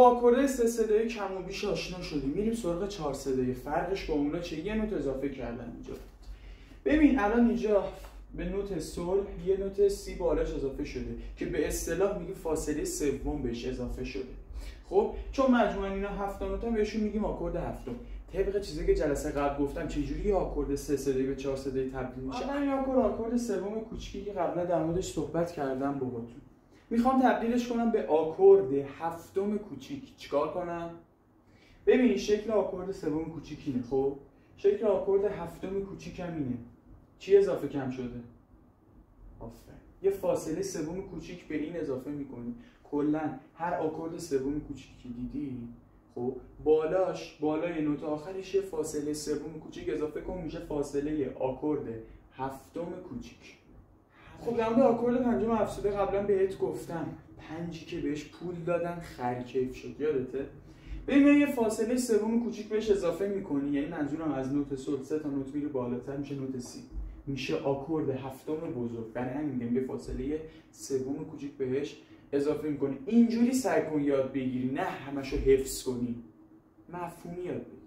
آکورد 3 صدایی کم و بیش آشنا شدیم. میریم سراغ 4 صدایی. فرقش با اونا چه؟ یه نوت اضافه کردن اینجا. ببین الان اینجا به نوت سل یه نوت سی بالاش اضافه شده که به اصطلاح میگه فاصله سوم بهش اضافه شده. خب چون مجموعاً اینا 7 نوت هم بهشون میگیم آکورد هفتم. طبق چیزی که جلسه قبل گفتم چجوری آکورد 3 صدایی به 4 صدایی تبدیل میشه. الان این آکورد سوم کوچیکی که قبلا در موردش صحبت کردم باهاتون. میخوام تبدیلش کنم به آکورد هفتم کوچیک. چیکار کنم؟ ببین شکل آکورد سوم کوچیک اینه. خب شکل آکورد هفتم کوچیک هم اینه. چی اضافه کم شده؟ آفرین. یه فاصله سوم کوچیک به این اضافه میکنی. کلا هر آکورد سوم کوچیکی که دیدی خب بالای نوت آخرش یه فاصله سوم کوچیک اضافه کن، میشه فاصله آکورد هفتم کوچیک. خب در مورد آکورد پنجم افزوده قبلا بهت گفتم، 5 که بهش پول دادن خرکیف شد، یادته؟ ببین یه فاصله سوم کوچیک بهش اضافه میکنی، یعنی منظورم از نوت سل 3 تا نوت میره بالاتر میشه نوت سی، میشه آکورد هفتم بزرگ. برای همین میگم یه فاصله سوم کوچیک بهش اضافه میکنی. اینجوری سعی کن یاد بگیری، نه همشو حفظ کنی، مفهومی یاد بگیری.